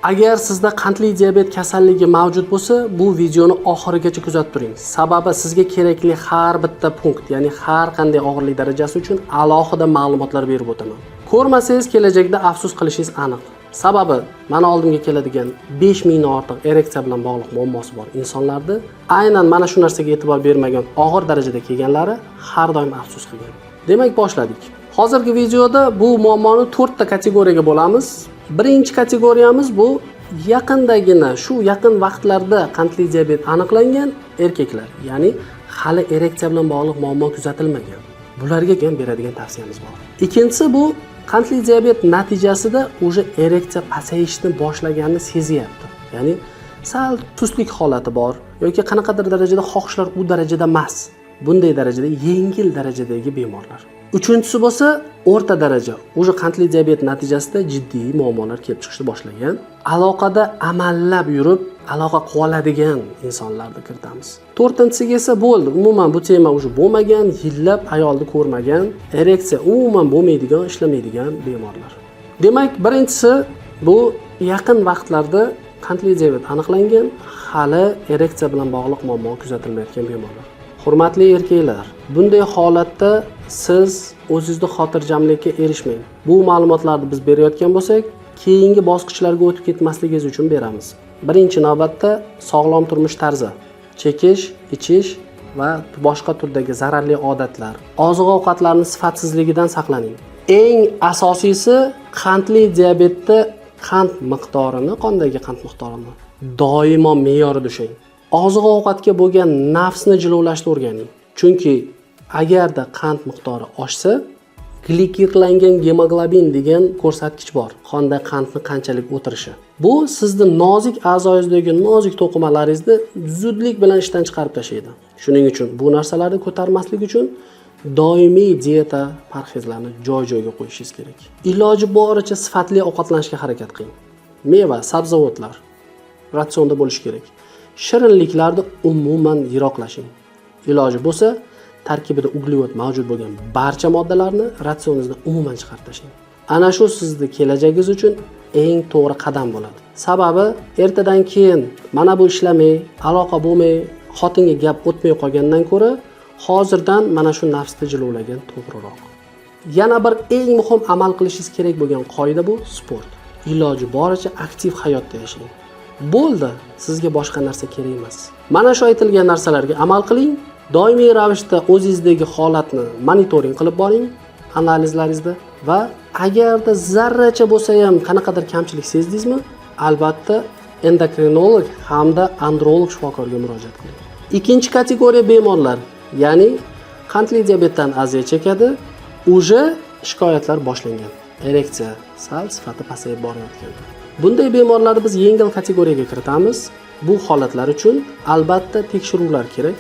Agar sizda qandli diabet kasalligi mavjud bo'lsa, bu videoni oxirigacha kuzatib turing. Sababi sizga kerakli har bitta punkt, ya'ni har qanday og'irlik darajasi uchun alohida ma'lumotlar berib o'taman. Ko'rmasangiz kelajakda afsus qilishingiz aniq. Sababi mana oldimga keladigan 5000 dan ortiq ereksiya bilan bog'liq muammosi bor insonlarda aynan mana shu narsaga e'tibor bermagan og'ir darajada kelganlari har doim afsus qilgan. Demak, boshladik. Hozirgi videoda bu muammoni 4 ta kategoriyaga bo'lamiz. Birinchi kategoriyamiz bu yaqindagina, shu yaqin vaqtlarda qandli diabet aniqlangan erkaklar, ya'ni hali ereksiya bilan bog'liq muammo kuzatilmagan. Bularga ham beradigan tavsiyamiz bor. Ikkinchisi bu qandli diabet natijasida o'sha ereksiya pasayishni boshlaganini sezyapti. Ya'ni sal tuslik holati bor yoki qanaqadir darajada xohishlar u darajada emas. Bunday darajada yengil darajadagi bemorlar. Uchinchisi bo'lsa o'rta daraja. O'sha qandli diabet natijasida jiddiy muammolar kelib chiqishni boshlagan. Aloqada amallab yurib, aloqa qilib oladigan insonlarni kiritamiz. To'rtinchisiga esa bo'ldi. Umuman bu tema o'sha bo'lmagan, yillab ayolni ko'rmagan, ereksiya umuman bo'lmaydigan, ishlamaydigan bemorlar. Demak, birinchisi bu yaqin vaqtlarda qandli diabet aniqlangan, hali ereksiya bilan bog'liq muammo kuzatilmayotgan bemorlar. Hurmatli erkaklar, bunday holatda siz o'zingizning xotirjamlikka erishmang. Bu ma'lumotlarni biz berayotgan bo'lsak, keyingi bosqichlarga o'tib ketmasligingiz uchun beramiz. Birinchi navbatda sog'lom turmush tarzi, chekish, ichish va boshqa turdagi zararli odatlar, oziq-ovqatlarning sifatsizligidan saqlaning. Eng asosiysi qandli diabetda qand miqdorini, qondagi qand miqdorini doimo me'yorida ushlang. Oziq-ovqatga bo'lgan nafsni jilovlashni o'rganing. Chunki agarda qand miqdori oshsa, glikirlangan gemoglobin degan ko'rsatkich bor. Qonda qandni qanchalik o'tirishi. Bu sizning nozik a'zoyingizdagi nozik to'qimalaringizni zudlik bilan ishdan chiqarib tashlaydi. Shuning uchun bu narsalarni ko'tarmaslik uchun doimiy dieta parhezlarni joy-joyiga qo'yishingiz kerak. Iloji boricha sifatli ovqatlanishga harakat qiling. Meva, sabzavotlar ratsionda bo'lishi kerak. Shirinliklarni umuman yiroqlashing. Iloji bo'lsa, tarkibida uglevod mavjud bo'lgan barcha moddalarni ratsioningizdan umuman chiqarib tashlang. Ana shu sizning kelajagingiz uchun eng to'g'ri qadam bo'ladi. Sababi ertadan keyin mana bu ishlamay, aloqa bo'lmay, xotinga gap o'tmay qolgandan ko'ra, hozirdan mana shu nafsni jilovlagan to'g'riroq. Yana bir eng muhim amal qilishingiz kerak bo'lgan qoida bu sport. Iloji boricha aktiv hayotda yashang. Bo'ldi, sizga boshqa narsa kerak emas. Mana shu aytilgan narsalarga amal qiling. Doimiy ravishda o'zingizdagi holatni monitoring qilib boring, analizlaringizda va agarda zarracha bo'lsa ham qanaqadir kamchilik sezdingizmi, albatta endokrinolog hamda androlog shifokorga murojaat qiling. Ikkinchi kategoriya bemorlar, ya'ni qandli diabetdan aziyat chekadi, o'sha shikoyatlar boshlangan. Ereksiya sal sifati pasayib borayotgan. Bunday bemorlarni biz yengil kategoriyaga kiritamiz. Bu holatlar uchun albatta tekshiruvlar kerak.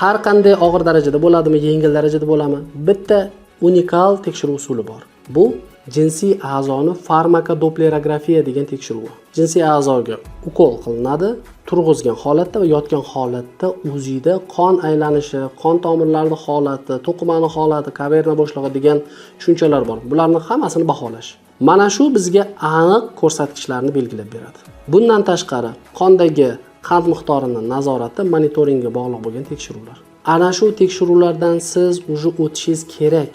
Har qanday og'ir darajada bo'ladimi, yengil darajada bo'ladimi, bitta unikal tekshiruv usuli bor. Bu jinsiy a'zoni farmakodoplerografiya degan tekshiruv. Jinsiy a'zoga ukol qilinadi, turg'izgan holatda va yotgan holatda o'zida qon aylanishi, qon tomirlarining holati, to'qimani holati, kaverna bo'shlig'i degan tushunchalar bor. Bularning hammasini baholash. Mana shu bizga aniq ko'rsatkichlarni belgilab beradi. Bundan tashqari, qondagi qand miqdorini nazorati, monitoringga bog'liq bo'lgan tekshiruvlar. Ana shu tekshiruvlardan siz o'zi o'tishingiz kerak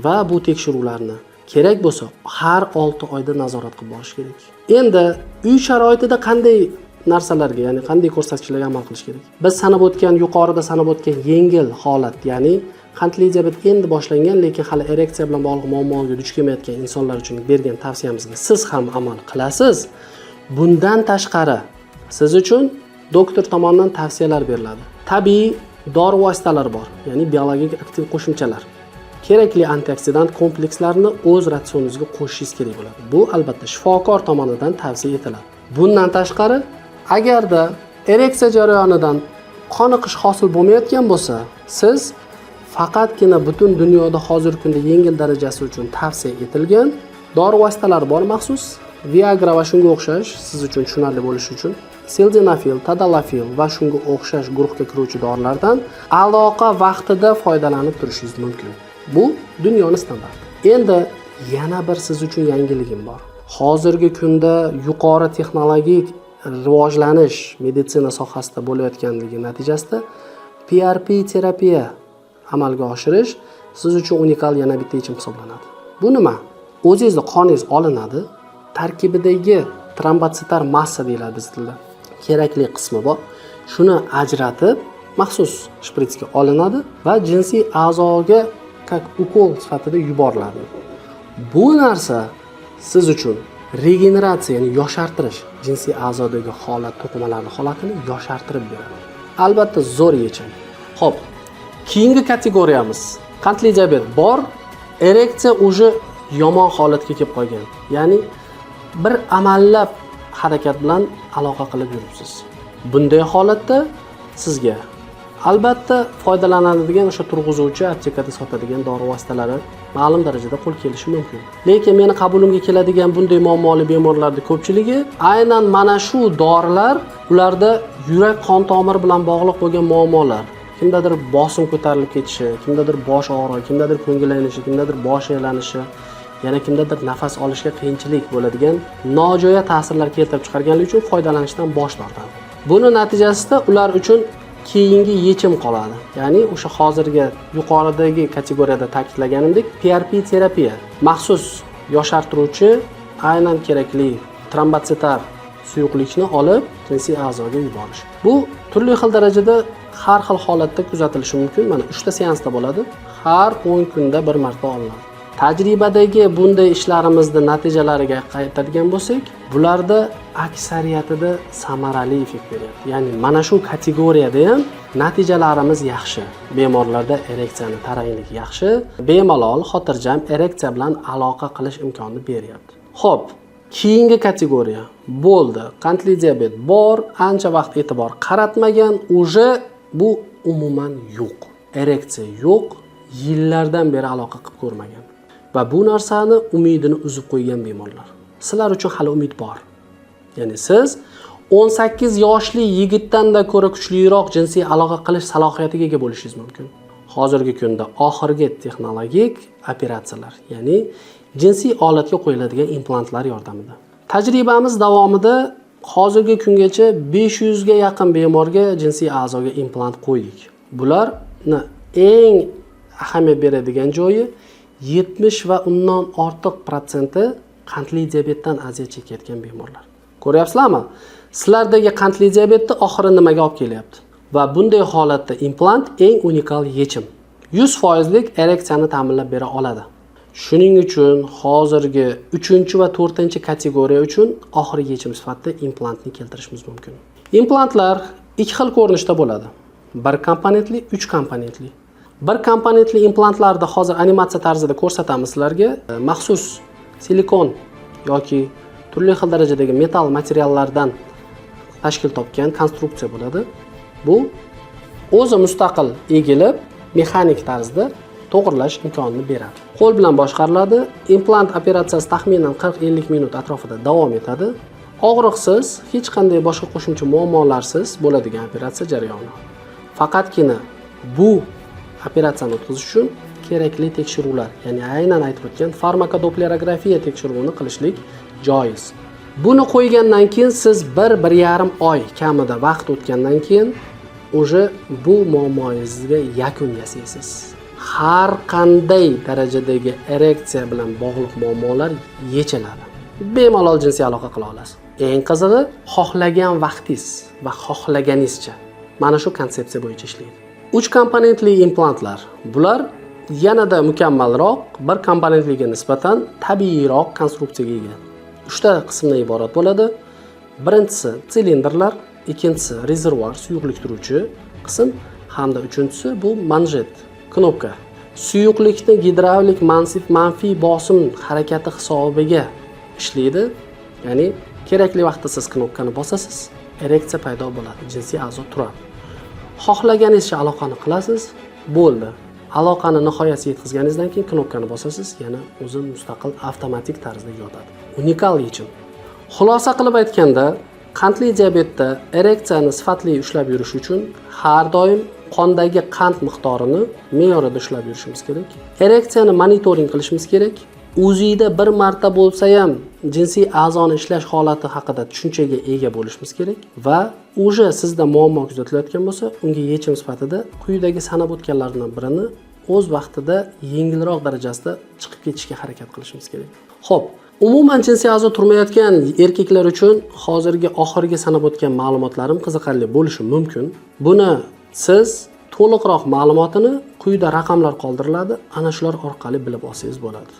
va bu tekshiruvlarni kerak bo'lsa har 6 oyda nazorat qilib borish kerak. Endi uy sharoitida qanday narsalarga, ya'ni qanday ko'rsatkichlarga amal qilish kerak? Biz sanab o'tgan, yuqorida sanab o'tgan yengil holat, ya'ni qandli diabet endi boshlangan, lekin hali ereksiya bilan bog'liq muammoga duch kelmayotgan insonlar uchun bergan tavsiyamizga siz ham amal qilasiz. Bundan tashqari siz uchun doktor tomonidan tavsiyalar beriladi. Tabiiy dori vositalari bor, ya'ni biologik aktiv qo'shimchalar. Kerakli antioksidant komplekslarni o'z ratsioningizga qo'shishingiz kerak bo'ladi. Bu albatta shifokor tomonidan tavsiya etiladi. Bundan tashqari, agarda ereksiya jarayonidan qoniqish hosil bo'lmayotgan bo'lsa, siz faqatgina butun dunyoda hozirgi kunda yengil darajasi uchun tavsiya etilgan dori vositalari bor maxsus. Viagra va shunga o'xshash, siz uchun tushunarli bo'lishi uchun sildenafil, tadalafil va shunga o'xshash guruhga kiruvchi dorilardan aloqa vaqtida foydalanib turishingiz mumkin. Bu dunyoning standarti. Endi yana bir siz uchun yangiligim bor. hozirgi kunda yuqori texnologik rivojlanish meditsina sohasida bo'layotganligi natijasida PRP terapiya amalga oshirish siz uchun unikal yana bitta yechim hisoblanadi. Bu nima? O'zingizni qoningiz olinadi, tarkibidagi trombotsitar massa deyiladi biz tilda. Kerakli qismi bor. Shuni ajratib, maxsus shpritsga olinadi va jinsiy a'zoga как ukol sifatida yuboriladi. Bu narsa siz uchun regeneratsiya, ya'ni yoshartirish, jinsiy a'zodagi holat, to'qimalarning holatini yoshartirib beradi. Albatta zo'r yechim. Xo'p, keyingi kategoriyamiz qandli diabet bor, ereksiya уже yomon holatga kelib qolgan. Ya'ni bir amallab harakat bilan aloqa qilib yuribsiz. Bunday holatda sizga albatta foydalanadigan o'sha turg'izuvchi aptekada sotadigan dori vositalari ma'lum darajada qo'l kelishi mumkin. Lekin meni qabulimga keladigan bunday muammoli bemorlarning ko'pchiligi aynan mana shu dorilar ularda yurak qon tomiri bilan bog'liq bo'lgan muammolar, kimdadir bosim ko'tarilib ketishi, kimdadir bosh og'rig'i, kimdadir ko'ngil aynishi, kimdadir bosh aylanishi, yana kimdadir nafas olishga qiyinchilik bo'ladigan nojo'ya ta'sirlar keltirib chiqarganligi uchun foydalanishdan bosh tortadi. Buni natijasida ular uchun keyingi yechim qoladi. Ya'ni o'sha hozirgi yuqoridagi kategoriyada ta'kidlaganimdek PRP terapiya, maxsus yoshartiruvchi aynan kerakli trombotsitar suyuqlikni olib jinsiy a'zoga yuborish. Bu turli xil darajada har xil holatda kuzatilishi mumkin. Mana 3 ta seansda bo'ladi. Har 10 kunda bir marta olinadi. Tajribadagi bunday ishlarimizni natijalariga qaytadigan bo'lsak, bularda aksariyatida samarali effekt beryapti. Ya'ni mana shu kategoriyada ham natijalarimiz yaxshi. Bemorlarda ereksiyani tarangligi yaxshi, bemalol, xotirjam ereksiya bilan aloqa qilish imkonini beryapti. Xo'p, keyingi kategoriya bo'ldi. Qandli diabet bor, ancha vaqt e'tibor qaratmagan, уже bu umuman yo'q. Ereksiya yo'q, yillardan beri aloqa qilib ko'rmagan. Va bu narsani umidini uzib qo'ygan bemorlar. Sizlar uchun hali umid bor. Ya'ni siz 18 yoshli yigitdan-da ko'ra kuchliroq jinsiy aloqa qilish salohiyatiga ega bo'lishingiz mumkin. Hozirgi kunda oxirgi texnologik operatsiyalar, ya'ni jinsiy olatga qo'yiladigan implantlar yordamida. Tajribamiz davomida hozirgi kungacha 500 ga yaqin bemorga jinsiy a'zoga implant qo'ydik. Bularni eng ahamiyat beradigan joyi 70 va undan ortiq protsenti qandli diabetdan aziyat chekayotgan bemorlar. Ko'ryapsizlarmi? Sizlardagi qandli diabetni oxiri nimaga olib kelyapti? Va bunday holatda implant eng unikal yechim. 100% lik ereksiyani ta'minlab bera oladi. Shuning uchun hozirgi 3 va 4 kategoriya uchun oxirgi yechim sifatida implantni keltirishimiz mumkin. Implantlar ikki xil ko'rinishda bo'ladi. Bir komponentli, 3 komponentli. Bir komponentli implantlarda hozir animatsiya tarzida ko'rsatamiz sizlarga. Maxsus silikon yoki turli xil darajadagi metal materiallardan tashkil topgan konstruksiya bo'ladi. Bu o'zi mustaqil egilib, mexanik tarzda to'g'irlash imkonini beradi. Qo'l bilan boshqariladi. Implant operatsiyasi taxminan 40-50 minut atrofida davom etadi. Og'riqsiz, hech qanday boshqa qo'shimcha muammolarsiz bo'ladigan operatsiya jarayoni. Faqatgina bu operatsiyani o'tkazish uchun kerakli tekshiruvlar, ya'ni aynan aytib o'tgan farmakodoplerografiya tekshiruvini qilishlik joiz. Buni qo'ygandan keyin siz 1-1,5 oy kamida vaqt o'tgandan keyin уже bu muammongizga yakun yasaysiz. Har qanday darajadagi ereksiya bilan bog'liq muammolar yechiladi. Bemalol jinsiy aloqa qila olasiz. Eng qizig'i, xohlagan vaqtingiz va xohlaganingizcha mana shu konsepsiya bo'yicha ishlaydi. 3 komponentli implantlar. Bular yanada mukammalroq, bir komponentliga nisbatan tabiiyroq konstruksiyaga ega. 3 ta qismdan iborat bo'ladi. Birinchisi silindrlar, ikkinchisi rezervuar, suyuqlik turuvchi qism hamda uchinchisi bu manjet, knopka. Suyuqlikni gidravlik manfiy bosim harakati hisobiga ishlaydi. Ya'ni kerakli vaqtda siz knopkani bosasiz, ereksiya paydo bo'ladi, jinsiy a'zo turadi. Xohlaganingizcha aloqani qilasiz, bo'ldi. Aloqani nihoyasiga yetkazganingizdan keyin knopkani bosasiz, yana o'zi mustaqil avtomatik tarzda yotadi. Unikal yechim. Xulosa qilib aytganda, qandli diabetda ereksiyani sifatli ushlab yurish uchun har doim qondagi qand miqdorini me'yorida ushlab yurishimiz kerak. Ereksiyani monitoring qilishimiz kerak. o'zingizda bir marta bo'lsa ham jinsiy a'zoni ishlash holati haqida tushunchaga ega bo'lishimiz kerak va o'sha sizda muammo kuzatilayotgan bo'lsa, unga yechim sifatida quyidagi sanab o'tganlardan birini o'z vaqtida yengilroq darajasida chiqib ketishga harakat qilishimiz kerak. Xo'p, umuman jinsiy a'zo turmayotgan erkaklar uchun hozirgi oxirgi sanab o'tgan ma'lumotlarim qiziqarli bo'lishi mumkin. Buni siz to'liqroq ma'lumotini quyida raqamlar qoldiriladi, ana shular orqali bilib olsangiz bo'ladi.